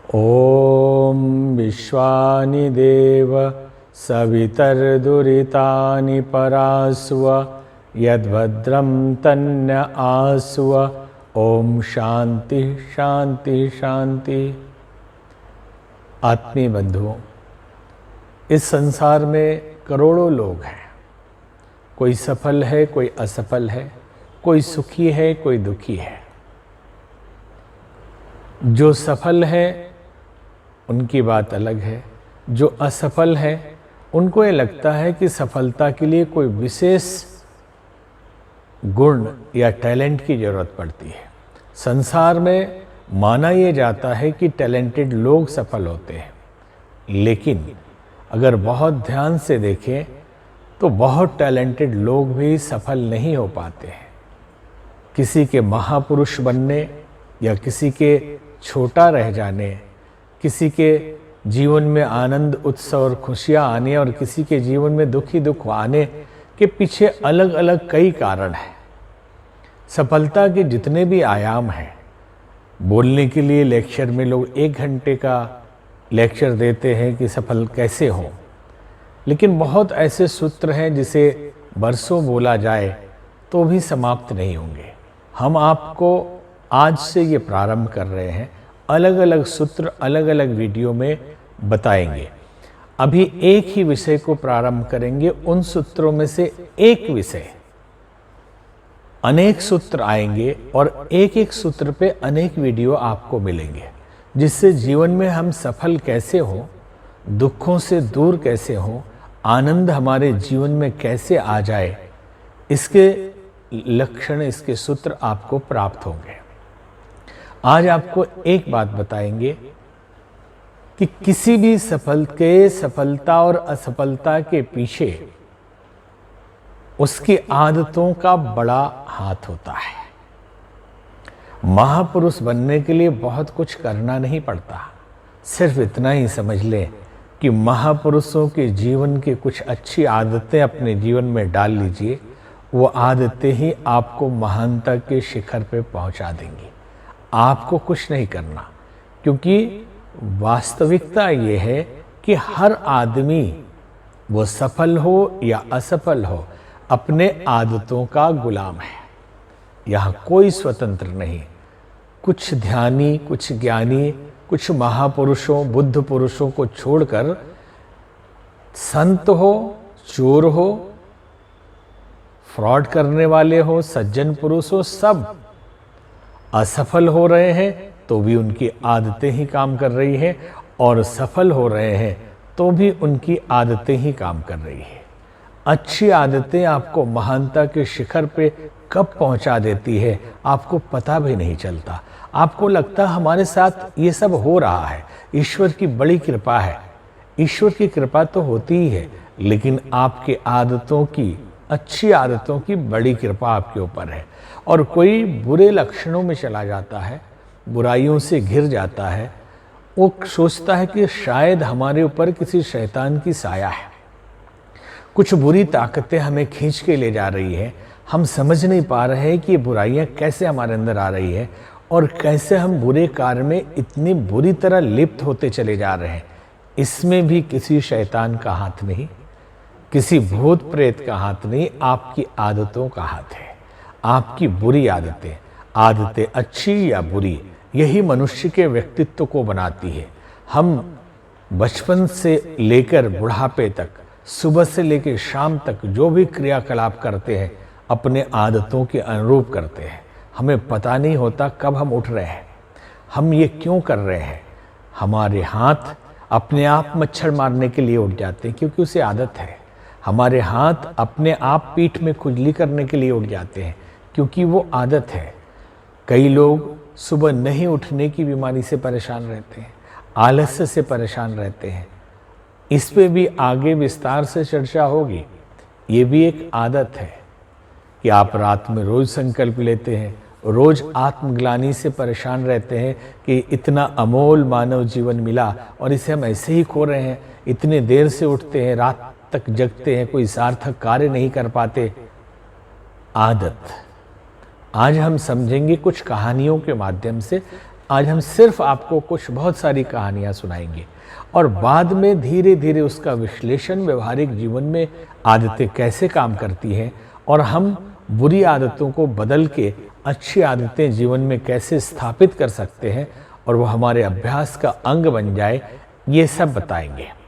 ॐ विश्वानि देव सवितर्दुरितानि परास्व यद्भद्रं तन्न आस्व। ओम शांति शांति शांति। आत्मीय बंधुओं, इस संसार में करोड़ों लोग हैं। कोई सफल है, कोई असफल है, कोई सुखी है, कोई दुखी है। जो सफल है उनकी बात अलग है, जो असफल है उनको ये लगता है कि सफलता के लिए कोई विशेष गुण या टैलेंट की जरूरत पड़ती है। संसार में माना यह जाता है कि टैलेंटेड लोग सफल होते हैं, लेकिन अगर बहुत ध्यान से देखें तो बहुत टैलेंटेड लोग भी सफल नहीं हो पाते हैं। किसी के महापुरुष बनने या किसी के छोटा रह जाने, किसी के जीवन में आनंद उत्सव और खुशियाँ आने और किसी के जीवन में दुखी दुख आने के पीछे अलग अलग कई कारण हैं। सफलता के जितने भी आयाम हैं, बोलने के लिए लेक्चर में लोग 1 घंटे का लेक्चर देते हैं कि सफल कैसे हो, लेकिन बहुत ऐसे सूत्र हैं जिसे बरसों बोला जाए तो भी समाप्त नहीं होंगे। हम आपको आज से ये प्रारंभ कर रहे हैं, अलग अलग सूत्र अलग अलग वीडियो में बताएंगे। अभी एक ही विषय को प्रारंभ करेंगे, उन सूत्रों में से एक विषय, अनेक सूत्र आएंगे और एक एक सूत्र पे अनेक वीडियो आपको मिलेंगे, जिससे जीवन में हम सफल कैसे हो, दुखों से दूर कैसे हो, आनंद हमारे जीवन में कैसे आ जाए, इसके लक्षण, इसके सूत्र आपको प्राप्त होंगे। आज आपको एक बात बताएंगे कि किसी भी सफलता और असफलता के पीछे उसकी आदतों का बड़ा हाथ होता है। महापुरुष बनने के लिए बहुत कुछ करना नहीं पड़ता, सिर्फ इतना ही समझ लें कि महापुरुषों के जीवन की कुछ अच्छी आदतें अपने जीवन में डाल लीजिए, वो आदतें ही आपको महानता के शिखर पे पहुंचा देंगी। आपको कुछ नहीं करना, क्योंकि वास्तविकता ये है कि हर आदमी, वो सफल हो या असफल हो, अपने आदतों का गुलाम है। यहाँ कोई स्वतंत्र नहीं। कुछ ध्यानी, कुछ ज्ञानी, कुछ महापुरुषों, बुद्ध पुरुषों को छोड़कर संत हो, चोर हो, फ्रॉड करने वाले हो, सज्जन पुरुष हो, सब असफल हो रहे हैं तो भी उनकी आदतें ही काम कर रही हैं, और सफल हो रहे हैं तो भी उनकी आदतें ही काम कर रही हैं। अच्छी आदतें आपको महानता के शिखर पे कब पहुंचा देती है आपको पता भी नहीं चलता। आपको लगता है हमारे साथ ये सब हो रहा है, ईश्वर की बड़ी कृपा है। ईश्वर की कृपा तो होती ही है, लेकिन आपकी आदतों की, अच्छी आदतों की बड़ी कृपा आपके ऊपर है। और कोई बुरे लक्षणों में चला जाता है, बुराइयों से घिर जाता है, वो सोचता है कि शायद हमारे ऊपर किसी शैतान की साया है, कुछ बुरी ताकतें हमें खींच के ले जा रही है। हम समझ नहीं पा रहे हैं कि ये बुराइयां कैसे हमारे अंदर आ रही है और कैसे हम बुरे कार्य में इतनी बुरी तरह लिप्त होते चले जा रहे हैं। इसमें भी किसी शैतान का हाथ नहीं, किसी भूत प्रेत का हाथ नहीं, आपकी आदतों का हाथ है। आपकी बुरी आदतें, आदतें अच्छी या बुरी, यही मनुष्य के व्यक्तित्व को बनाती है। हम बचपन से लेकर बुढ़ापे तक, सुबह से लेकर शाम तक जो भी क्रियाकलाप करते हैं, अपने आदतों के अनुरूप करते हैं। हमें पता नहीं होता कब हम उठ रहे हैं, हम ये क्यों कर रहे हैं। हमारे हाथ अपने आप मच्छर मारने के लिए उठ जाते हैं क्योंकि उसे आदत है। हमारे हाथ अपने आप पीठ में खुजली करने के लिए उठ जाते हैं क्योंकि वो आदत है। कई लोग सुबह नहीं उठने की बीमारी से परेशान रहते हैं, आलस्य से परेशान रहते हैं। इस पे भी आगे विस्तार से चर्चा होगी। ये भी एक आदत है कि आप रात में रोज संकल्प लेते हैं, रोज आत्मग्लानि से परेशान रहते हैं कि इतना अमोल मानव जीवन मिला और इसे हम ऐसे ही खो रहे हैं। इतने देर से उठते हैं, रात तक जगते हैं, कोई सार्थक कार्य नहीं कर पाते। आदत। आज हम समझेंगे कुछ कहानियों के माध्यम से आज हम सिर्फ आपको कुछ बहुत सारी कहानियाँ सुनाएंगे और बाद में धीरे धीरे उसका विश्लेषण, व्यवहारिक जीवन में आदतें कैसे काम करती हैं और हम बुरी आदतों को बदल के अच्छी आदतें जीवन में कैसे स्थापित कर सकते हैं और वो हमारे अभ्यास का अंग बन जाए, ये सब बताएंगे।